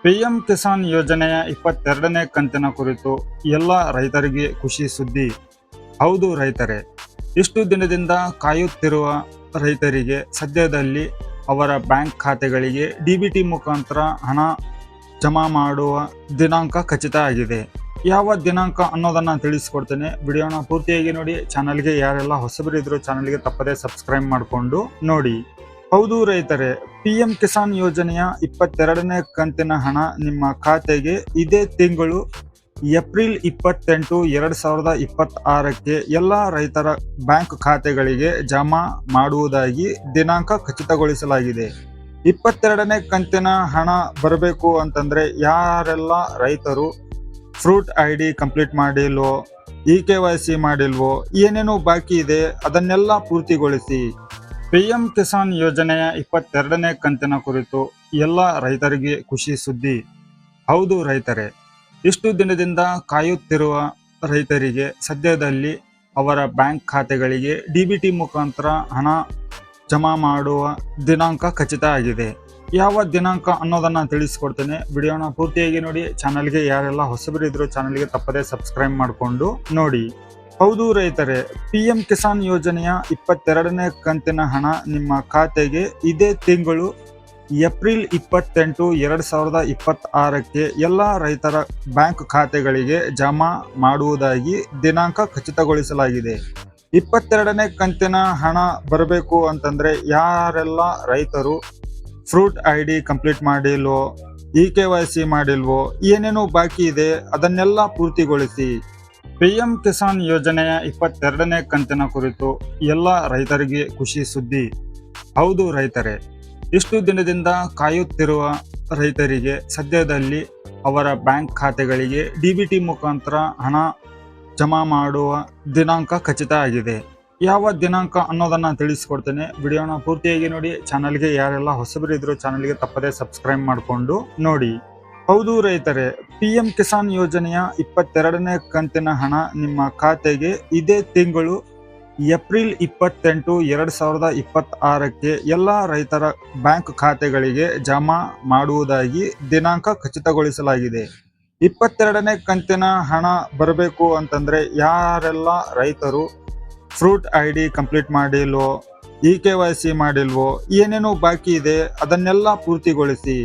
PM Kisan ಯೋಜನೆಯ 22ನೇ ಕಂತಿನ ಕುರಿತು ಎಲ್ಲ ರೈತರಿಗೆ ಖುಷಿ ಸುದ್ದಿ. ಹೌದು ರೈತರೇ, ಇಷ್ಟು ದಿನದಿಂದ ಕಾಯುತ್ತಿರುವ ರೈತರಿಗೆ ಸದ್ಯದಲ್ಲಿ ಅವರ ಬ್ಯಾಂಕ್ ಖಾತೆಗಳಿಗೆ ಡಿಬಿಟಿ ಮುಖಾಂತರ ಹಣ ಜಮಾ ಮಾಡುವ ದಿನಾಂಕ ಖಚಿತ ಆಗಿದೆ. ಯಾವ ದಿನಾಂಕ ಅನ್ನೋದನ್ನ ತಿಳಿಸ್ಕೊಡ್ತೇನೆ. ವಿಡಿಯೋನ ಪೂರ್ತಿಯಾಗಿ ನೋಡಿ. ಚಾನಲ್ಗೆ ಯಾರೆಲ್ಲ ಹೊಸಬರಿದ್ರು ಚಾನಲ್ಗೆ ತಪ್ಪದೇ ಸಬ್ಸ್ಕ್ರೈಬ್ ಮಾಡಿಕೊಂಡು ನೋಡಿ. ಹೌದು ರೈತರೇ, ಪಿಎಂ ಕಿಸಾನ್ ಯೋಜನೆಯ 22ನೇ ಕಂತಿನ ಹಣ ನಿಮ್ಮ ಖಾತೆಗೆ ಇದೇ ತಿಂಗಳು ಏಪ್ರಿಲ್ 28, 2026ಕ್ಕೆ ಎಲ್ಲ ರೈತರ ಬ್ಯಾಂಕ್ ಖಾತೆಗಳಿಗೆ ಜಮಾ ಮಾಡುವುದಾಗಿ ದಿನಾಂಕ ಖಚಿತಗೊಳಿಸಲಾಗಿದೆ. 22ನೇ ಕಂತಿನ ಹಣ ಬರಬೇಕು ಅಂತಂದ್ರೆ ಯಾರೆಲ್ಲ ರೈತರು ಫ್ರೂಟ್ ID ಕಂಪ್ಲೀಟ್ ಮಾಡಿಲ್ವೋ, KYC ಮಾಡಿಲ್ವೋ, ಏನೇನು ಬಾಕಿ ಇದೆ ಅದನ್ನೆಲ್ಲ ಪೂರ್ತಿಗೊಳಿಸಿ. ಪಿಎಂ ಕಿಸಾನ್ ಯೋಜನೆಯ 22ನೇ ಕಂತಿನ ಕುರಿತು ಎಲ್ಲ ರೈತರಿಗೆ ಖುಷಿ ಸುದ್ದಿ. ಹೌದು ರೈತರೇ, ಇಷ್ಟು ದಿನದಿಂದ ಕಾಯುತ್ತಿರುವ ರೈತರಿಗೆ ಸದ್ಯದಲ್ಲಿ ಅವರ ಬ್ಯಾಂಕ್ ಖಾತೆಗಳಿಗೆ ಡಿಬಿಟಿ ಮುಖಾಂತರ ಹಣ ಜಮಾ ಮಾಡುವ ದಿನಾಂಕ ಖಚಿತ ಆಗಿದೆ. ಯಾವ ದಿನಾಂಕ ಅನ್ನೋದನ್ನ ತಿಳಿಸ್ಕೊಡ್ತೇನೆ. ವಿಡಿಯೋನ ಪೂರ್ತಿಯಾಗಿ ನೋಡಿ. ಚಾನಲ್ಗೆ ಯಾರೆಲ್ಲ ಹೊಸಬರಿದ್ರು ಚಾನಲ್ಗೆ ತಪ್ಪದೇ ಸಬ್ಸ್ಕ್ರೈಬ್ ಮಾಡಿಕೊಂಡು ನೋಡಿ. ಹೌದು ರೈತರೇ, ಪಿಎಂ ಕಿಸಾನ್ ಯೋಜನೆಯ 22ನೇ ಕಂತಿನ ಹಣ ನಿಮ್ಮ ಖಾತೆಗೆ ಇದೇ ತಿಂಗಳು ಏಪ್ರಿಲ್ 28, 2026ಕ್ಕೆ ಎಲ್ಲ ರೈತರ ಬ್ಯಾಂಕ್ ಖಾತೆಗಳಿಗೆ ಜಮಾ ಮಾಡುವುದಾಗಿ ದಿನಾಂಕ ಖಚಿತಗೊಳಿಸಲಾಗಿದೆ. 22ನೇ ಕಂತಿನ ಹಣ ಬರಬೇಕು ಅಂತಂದ್ರೆ ಯಾರೆಲ್ಲ ರೈತರು ಫ್ರೂಟ್ ID ಕಂಪ್ಲೀಟ್ ಮಾಡಿಲ್ವೋ, KYC ಮಾಡಿಲ್ವೋ, ಏನೇನು ಬಾಕಿ ಇದೆ ಅದನ್ನೆಲ್ಲ ಪೂರ್ತಿಗೊಳಿಸಿ. ಪಿಎಂ ಕಿಸಾನ್ ಯೋಜನೆಯ 22ನೇ ಕಂತಿನ ಕುರಿತು ಎಲ್ಲ ರೈತರಿಗೆ ಖುಷಿ ಸುದ್ದಿ. ಹೌದು ರೈತರೇ, ಇಷ್ಟು ದಿನದಿಂದ ಕಾಯುತ್ತಿರುವ ರೈತರಿಗೆ ಸದ್ಯದಲ್ಲಿ ಅವರ ಬ್ಯಾಂಕ್ ಖಾತೆಗಳಿಗೆ ಡಿಬಿಟಿ ಮುಖಾಂತರ ಹಣ ಜಮಾ ಮಾಡುವ ದಿನಾಂಕ ಖಚಿತ ಆಗಿದೆ. ಯಾವ ದಿನಾಂಕ ಅನ್ನೋದನ್ನ ತಿಳಿಸ್ಕೊಡ್ತೇನೆ. ವಿಡಿಯೋನ ಪೂರ್ತಿಯಾಗಿ ನೋಡಿ. ಚಾನಲ್ಗೆ ಯಾರೆಲ್ಲ ಹೊಸಬರಿದ್ರು ಚಾನಲ್ಗೆ ತಪ್ಪದೇ ಸಬ್ಸ್ಕ್ರೈಬ್ ಮಾಡಿಕೊಂಡು ನೋಡಿ. ಹೌದು ರೈತರೇ, ಪಿಎಂ ಕಿಸಾನ್ ಯೋಜನೆಯ 22ನೇ ಕಂತಿನ ಹಣ ನಿಮ್ಮ ಖಾತೆಗೆ ಇದೇ ತಿಂಗಳು ಏಪ್ರಿಲ್ 28, 2026ಕ್ಕೆ ಎಲ್ಲ ರೈತರ ಬ್ಯಾಂಕ್ ಖಾತೆಗಳಿಗೆ ಜಮಾ ಮಾಡುವುದಾಗಿ ದಿನಾಂಕ ಖಚಿತಗೊಳಿಸಲಾಗಿದೆ. 22ನೇ ಕಂತಿನ ಹಣ ಬರಬೇಕು ಅಂತಂದ್ರೆ ಯಾರೆಲ್ಲ ರೈತರು ಫ್ರೂಟ್ ID ಕಂಪ್ಲೀಟ್ ಮಾಡಿಲ್ವೋ, KYC ಮಾಡಿಲ್ವೋ, ಏನೇನು ಬಾಕಿ ಇದೆ ಅದನ್ನೆಲ್ಲ ಪೂರ್ತಿಗೊಳಿಸಿ.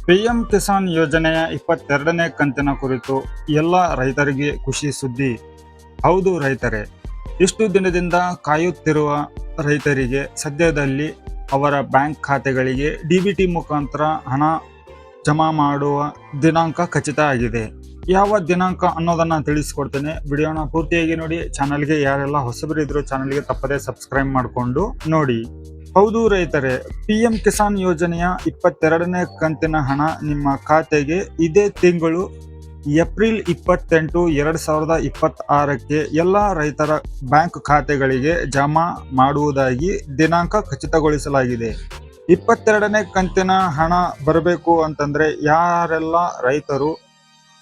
ಪಿಎಂ ಕಿಸಾನ್ ಯೋಜನೆಯ 22ನೇ ಕಂತಿನ ಕುರಿತು ಎಲ್ಲ ರೈತರಿಗೆ ಖುಷಿ ಸುದ್ದಿ. ಹೌದು ರೈತರೇ, ಇಷ್ಟು ದಿನದಿಂದ ಕಾಯುತ್ತಿರುವ ರೈತರಿಗೆ ಸದ್ಯದಲ್ಲಿ ಅವರ ಬ್ಯಾಂಕ್ ಖಾತೆಗಳಿಗೆ ಡಿಬಿಟಿ ಮುಖಾಂತರ ಹಣ ಜಮಾ ಮಾಡುವ ದಿನಾಂಕ ಖಚಿತ ಆಗಿದೆ. ಯಾವ ದಿನಾಂಕ ಅನ್ನೋದನ್ನ ತಿಳಿಸ್ಕೊಡ್ತೇನೆ. ವಿಡಿಯೋನ ಪೂರ್ತಿಯಾಗಿ ನೋಡಿ. ಚಾನಲ್ಗೆ ಯಾರೆಲ್ಲ ಹೊಸಬರಿದ್ರು ಚಾನಲ್ಗೆ ತಪ್ಪದೇ ಸಬ್ಸ್ಕ್ರೈಬ್ ಮಾಡಿಕೊಂಡು ನೋಡಿ. ಹೌದು ರೈತರೇ, ಪಿಎಂ ಕಿಸಾನ್ ಯೋಜನೆಯ 22ನೇ ಕಂತಿನ ಹಣ ನಿಮ್ಮ ಖಾತೆಗೆ ಇದೇ ತಿಂಗಳು ಏಪ್ರಿಲ್ 28, 2026ಕ್ಕೆ ಎಲ್ಲ ರೈತರ ಬ್ಯಾಂಕ್ ಖಾತೆಗಳಿಗೆ ಜಮಾ ಮಾಡುವುದಾಗಿ ದಿನಾಂಕ ಖಚಿತಗೊಳಿಸಲಾಗಿದೆ. 22ನೇ ಕಂತಿನ ಹಣ ಬರಬೇಕು ಅಂತಂದ್ರೆ ಯಾರೆಲ್ಲ ರೈತರು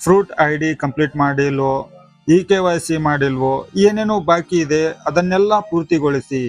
ಫ್ರೂಟ್ ID ಕಂಪ್ಲೀಟ್ ಮಾಡಿಲ್ವೋ, KYC ಮಾಡಿಲ್ವೋ, ಏನೇನು ಬಾಕಿ ಇದೆ ಅದನ್ನೆಲ್ಲ ಪೂರ್ತಿಗೊಳಿಸಿ.